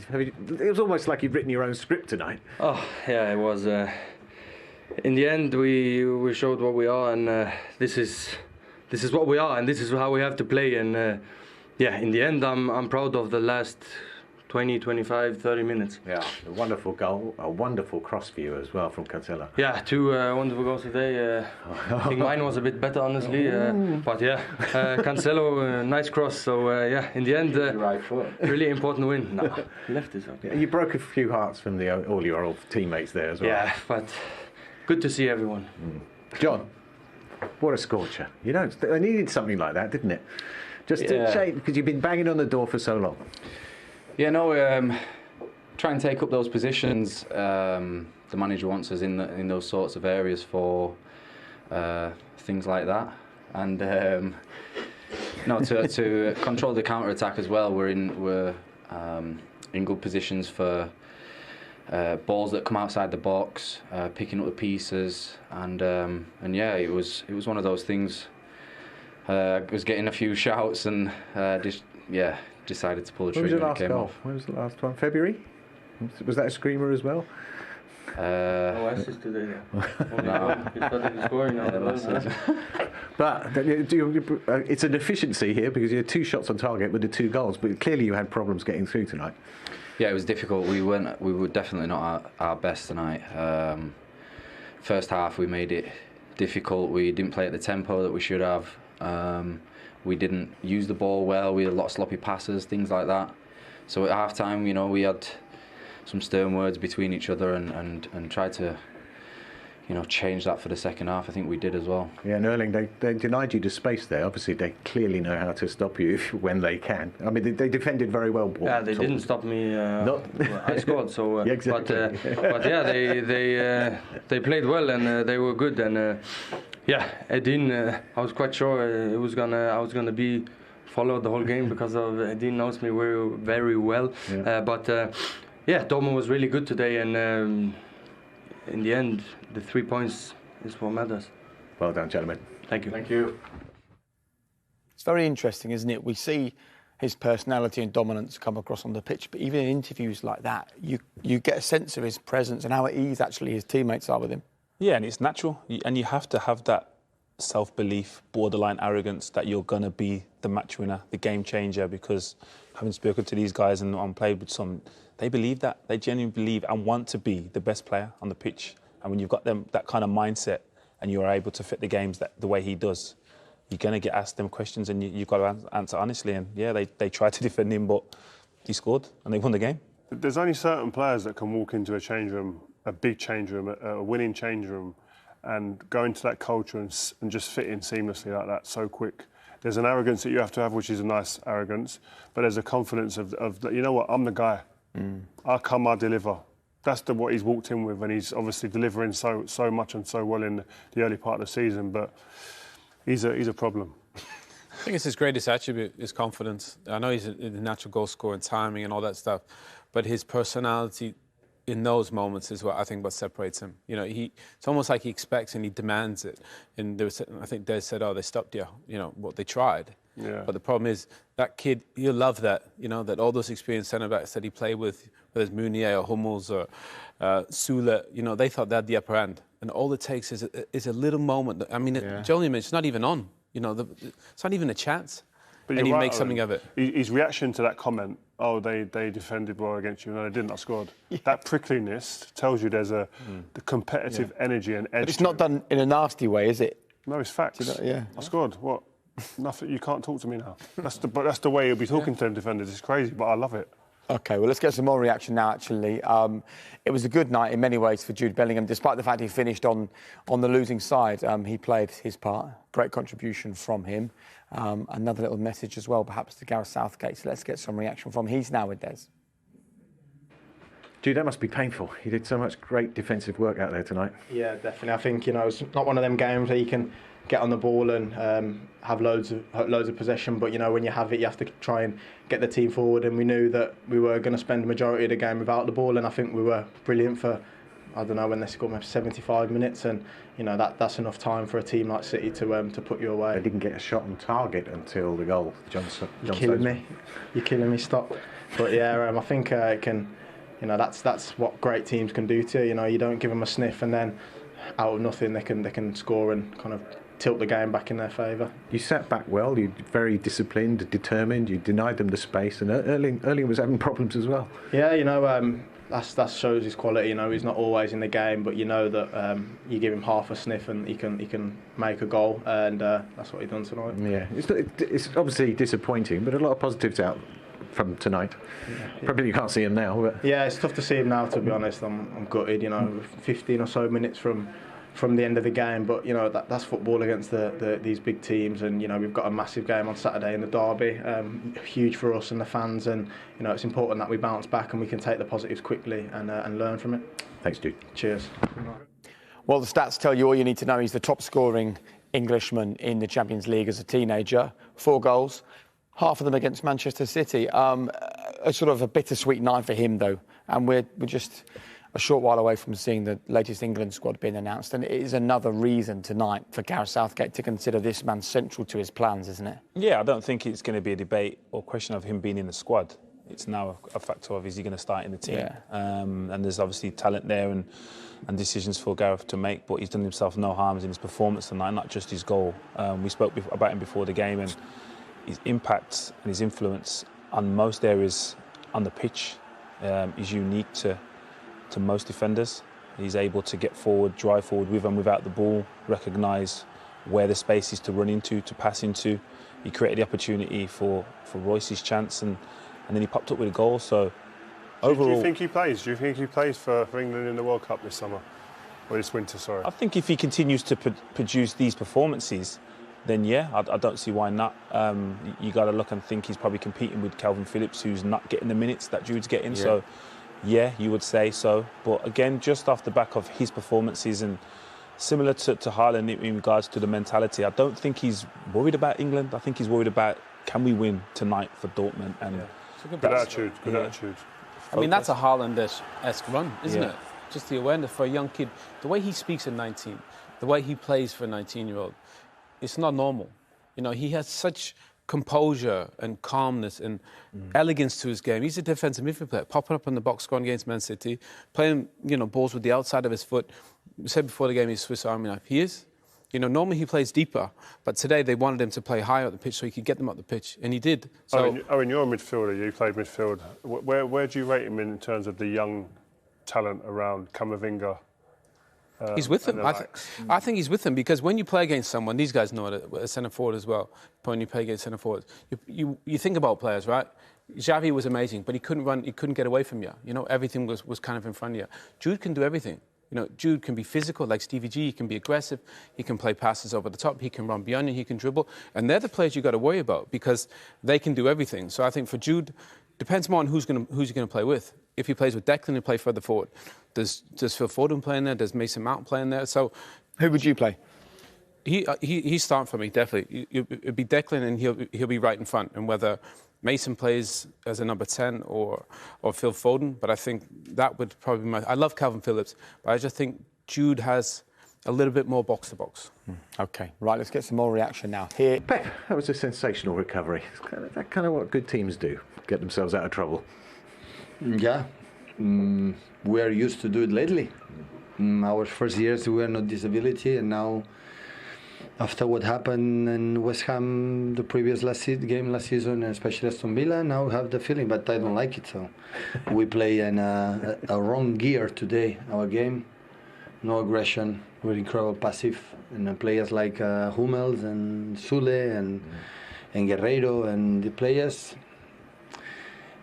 back? It was almost like you'd written your own script tonight. Oh yeah, it was. In the end, we showed what we are, and this is what we are, and this is how we have to play. And yeah, in the end, I'm proud of the last 20, 25, 30 minutes. Yeah, a wonderful goal, a wonderful cross view as well from Cancelo. Yeah, 2 wonderful goals today. I think mine was a bit better, honestly. But yeah, Cancelo, nice cross. So yeah, in the end, right foot. really important win. No, left is okay. You broke a few hearts from all your old teammates there as well. Yeah, but good to see everyone. John, what a scorcher. I needed something like that, didn't it? Just to shake, because you've been banging on the door for so long. Yeah, no, try and take up those positions. The manager wants us in those sorts of areas for things like that. And to control the counter-attack as well, we're in good positions for balls that come outside the box, picking up the pieces, and yeah, it was one of those things. I was getting a few shouts and decided to pull the trigger. When was your last goal? When was the last one? February? Was that a screamer as well? No assist today. No. He started scoring now. But it's an efficiency here because you had 2 shots on target with the 2 goals, but clearly you had problems getting through tonight. Yeah, it was difficult. We were definitely not our best tonight. First half we made it difficult. We didn't play at the tempo that we should have. We didn't use the ball well. We had a lot of sloppy passes, things like that. So at half time, we had some stern words between each other and tried to, change that for the second half. I think we did as well. Yeah, and Erling, they denied you the space there. Obviously, they clearly know how to stop you when they can. I mean, they defended very well. Yeah, they didn't stop me. I scored. So, yeah, exactly. but yeah, they played well and they were good. And yeah, Edin, I was quite sure I was gonna be followed the whole game because of Edin knows me very well. Yeah. But yeah, Dortmund was really good today, and in the end, the 3 points is what matters. Well done, gentlemen. Thank you. Thank you. It's very interesting, isn't it? We see his personality and dominance come across on the pitch, but even in interviews like that, you get a sense of his presence and how at ease actually his teammates are with him. Yeah, and it's natural, and you have to have that self-belief, borderline arrogance that you're going to be the match winner, the game changer, because having spoken to these guys and played with some, they believe that. They genuinely believe and want to be the best player on the pitch. And when you've got that kind of mindset and you're able to fit the games the way he does, you're going to get asked them questions and you've got to answer honestly. And yeah, they tried to defend him, but he scored and they won the game. There's only certain players that can walk into a change room, a big change room, a winning change room, and go into that culture and just fit in seamlessly like that, so quick. There's an arrogance that you have to have, which is a nice arrogance, but there's a confidence of you know what, I'm the guy. I'll come, I'll deliver. That's what he's walked in with, and he's obviously delivering so much and so well in the early part of the season, but he's a problem. I think it's his greatest attribute, his confidence. I know he's a natural goal scorer and timing and all that stuff, but his personality in those moments is what I think what separates him. It's almost like he expects and he demands it. And I think Des said, "Oh, they stopped you." What they tried. Yeah. But the problem is that kid, he'll love that. That all those experienced centre backs that he played with, whether it's Meunier or Hummels or Sule, they thought they had the upper hand. And all it takes is a little moment. I mean, it's not even on. It's not even a chance. But and he right, makes something of it. His reaction to that comment, "Oh, they defended well against you." No, they didn't. I scored. Yeah. That prickliness tells you there's the competitive energy and edge. But it's not done in a nasty way, is it? No, it's facts. Yeah. I scored. What? Nothing. You can't talk to me now. That's the way he'll be talking to them defenders. It's crazy, but I love it. OK, well, let's get some more reaction now, actually. It was a good night in many ways for Jude Bellingham, despite the fact he finished on the losing side. He played his part. Great contribution from him. Another little message as well, perhaps, to Gareth Southgate. So let's get some reaction from him. He's now with Des. Jude, that must be painful. He did so much great defensive work out there tonight. Yeah, definitely. I think, it's not one of them games where you can get on the ball and have loads of possession, but when you have it, you have to try and get the team forward. And we knew that we were going to spend the majority of the game without the ball, and I think we were brilliant for I don't know, when they scored maybe 75 minutes, and you know that's enough time for a team like City to put you away. They didn't get a shot on target until the goal. You're killing me. You're killing me. Stop. But yeah, I think it can. You know, that's what great teams can do to you. You know, you don't give them a sniff, and then out of nothing they can score and kind of tilt the game back in their favour. You sat back well. You're very disciplined, determined. You denied them the space, and Erling was having problems as well. Yeah, you know, that shows his quality. You know, he's not always in the game, but you know that you give him half a sniff and he can make a goal, and that's what he done tonight. Yeah, it's obviously disappointing, but a lot of positives out from tonight. Yeah. Probably you can't see him now, but yeah, it's tough to see him now. To be honest, I'm gutted. You know, 15 or so minutes from the end of the game, but you know that's football against these big teams, and you know we've got a massive game on Saturday in the derby, huge for us and the fans, and you know it's important that we bounce back and we can take the positives quickly and learn from it. Thanks, dude. Cheers. Well, the stats tell you all you need to know. He's the top scoring Englishman in the Champions League as a teenager. 4 goals, half of them against Manchester City. A sort of a bittersweet night for him, though, and we're just a short while away from seeing the latest England squad being announced, and it is another reason tonight for Gareth Southgate to consider this man central to his plans, isn't it? Yeah, I don't think it's going to be a debate or question of him being in the squad. It's now a factor of is he going to start in the team? Yeah. And there's obviously talent there and decisions for Gareth to make, but he's done himself no harms in his performance tonight, not just his goal. We spoke about him before the game, and his impact and his influence on most areas on the pitch is unique to most defenders. He's able to get forward, drive forward with and without the ball, recognise where the space is to run into, to pass into. He created the opportunity for Royce's chance, and then he popped up with a goal. So overall, do you think he plays? Do you think he plays for England in the World Cup this summer? Or this winter, sorry. I think if he continues to produce these performances, then yeah, I don't see why not. You got to look and think he's probably competing with Calvin Phillips, who's not getting the minutes that Jude's getting. Yeah. So yeah, you would say so. But again, just off the back of his performances and similar to Haaland in regards to the mentality, I don't think he's worried about England. I think he's worried about, can we win tonight for Dortmund? And good attitude. I mean, that's a Haaland-esque run, isn't it? Just the awareness for a young kid. The way he speaks at 19, the way he plays for a 19-year-old, it's not normal. You know, he has such composure and calmness and elegance to his game. He's a defensive midfield player, popping up in the box, scoring against Man City, playing, you know, balls with the outside of his foot. We said before the game he's Swiss Army knife. He is. You know, normally he plays deeper, but today they wanted him to play higher up the pitch so he could get them up the pitch, and he did. So, Owen, you're a midfielder. You played midfield. Where do you rate him in terms of the young talent around Camavinga? He's with them. I think he's with them because when you play against someone, these guys know it, a centre forward as well. When you play against centre forwards, you think about players, right? Xavi was amazing, but he couldn't run. He couldn't get away from you. You know, everything was kind of in front of you. Jude can do everything. You know, Jude can be physical like Stevie G. He can be aggressive. He can play passes over the top. He can run beyond you. He can dribble. And they're the players you got to worry about because they can do everything. So I think for Jude, depends more on who's going to play with. If he plays with Declan, he'll play further forward. Does Phil Foden play in there? Does Mason Mount play in there? So, who would you play? He's starting for me definitely. It'd be Declan, and he'll be right in front. And whether Mason plays as a number 10 or Phil Foden, but I think that would probably be I love Calvin Phillips, but I just think Jude has a little bit more box to box. Okay, right. Let's get some more reaction now. Here, Pep, that was a sensational recovery. That's kind of what good teams do: get themselves out of trouble. Yeah, we are used to do it lately. Our first years we were not disability, and now after what happened in West Ham the previous game last season, and especially Aston Villa, now we have the feeling, but I don't like it. So we play in a wrong gear today. Our game, no aggression. We're incredible passive, and players like Hummels and Sule and Guerreiro and the players.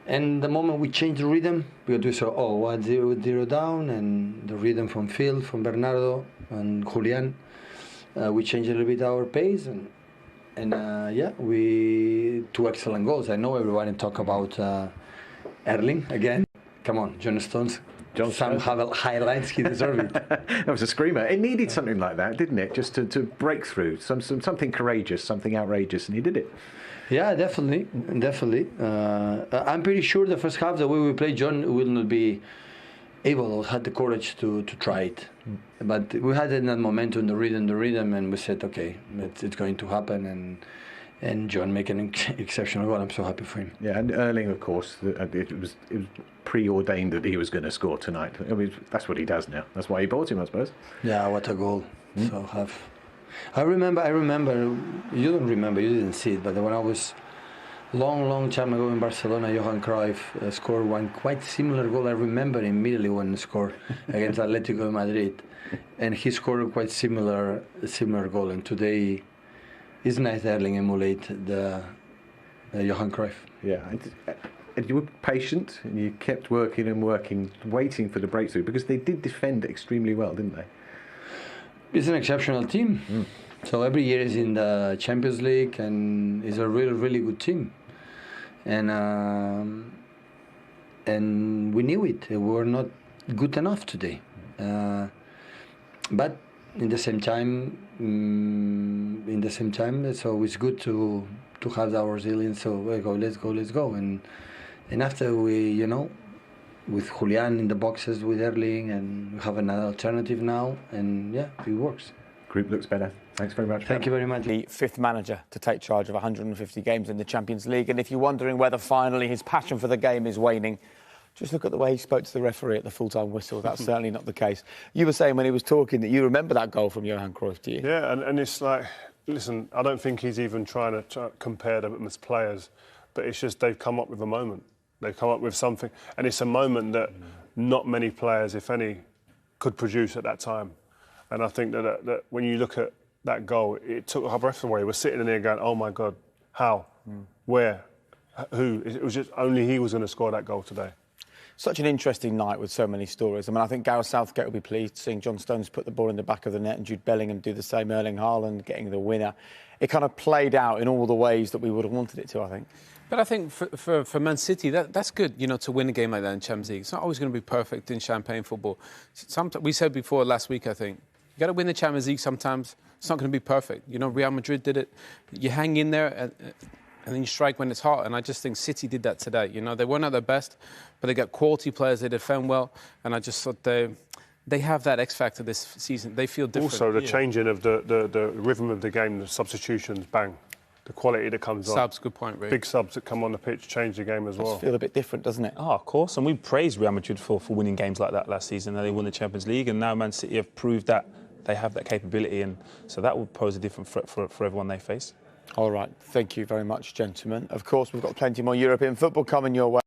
And the moment we change the rhythm, because we saw 1-0 down, and the rhythm from Phil, from Bernardo and Julian, we changed a little bit our pace, and we 2 excellent goals. I know everybody talk about Erling again. Come on, John Stones. Some have highlights. He deserved it. That was a screamer. It needed something like that, didn't it? Just to break through, something courageous, something outrageous, and he did it. Yeah, definitely. I'm pretty sure the first half, the way we play, John will not be able or had the courage to try it. But we had that momentum, the rhythm, and we said, okay, it's going to happen. And John make an exceptional goal. I'm so happy for him. Yeah, and Erling, of course, it was preordained that he was going to score tonight. I mean, that's what he does now. That's why he bought him, I suppose. Yeah, what a goal! So I remember. You don't remember. You didn't see it, but when I was long time ago in Barcelona, Johan Cruyff scored one quite similar goal. I remember immediately when he scored against Atletico de Madrid, and he scored a quite similar goal. And today, it's nice that Erling emulate the Johan Cruyff. Yeah, and you were patient and you kept working and working, waiting for the breakthrough, because they did defend extremely well, didn't they? It's an exceptional team. So every year is in the Champions League and is a really good team. And we knew it. We were not good enough today. But in the same time, it's always good to have our resilience. So let's go. And after we, with Julian in the boxes with Erling, and we have another alternative now, and yeah, it works. Group looks better. Thanks very much. Thank you very much. The fifth manager to take charge of 150 games in the Champions League. And if you're wondering whether finally his passion for the game is waning, just look at the way he spoke to the referee at the full-time whistle. That's certainly not the case. You were saying when he was talking that you remember that goal from Johan Cruyff, do you? Yeah, and it's like, listen, I don't think he's even trying to compare them as players, but it's just they've come up with a moment. They've come up with something, and it's a moment that not many players, if any, could produce at that time. And I think that when you look at that goal, it took our breath away. We're sitting in there going, oh my God, how? Where? Who? It was just only he was going to score that goal today. Such an interesting night with so many stories. I mean, I think Gareth Southgate will be pleased seeing John Stones put the ball in the back of the net and Jude Bellingham do the same, Erling Haaland getting the winner. It kind of played out in all the ways that we would have wanted it to, I think. But I think for Man City, that's good, to win a game like that in Champions League. It's not always going to be perfect in champagne football. We said before last week, I think, you got to win the Champions League sometimes. It's not going to be perfect. Real Madrid did it. You hang in there and then you strike when it's hot. And I just think City did that today. They weren't at their best, but they got quality players. They defend well. And I just thought they have that X factor this season. They feel different. Also, the changing of the rhythm of the game, the substitutions, bang. The quality that comes on. Subs, good point, Ray. Big subs that come on the pitch change the game as well. Feel a bit different, doesn't it? Oh, of course. And we praised Real Madrid for winning games like that last season. They won the Champions League, and now Man City have proved that they have that capability, and so that will pose a different threat for everyone they face. All right. Thank you very much, gentlemen. Of course, we've got plenty more European football coming your way.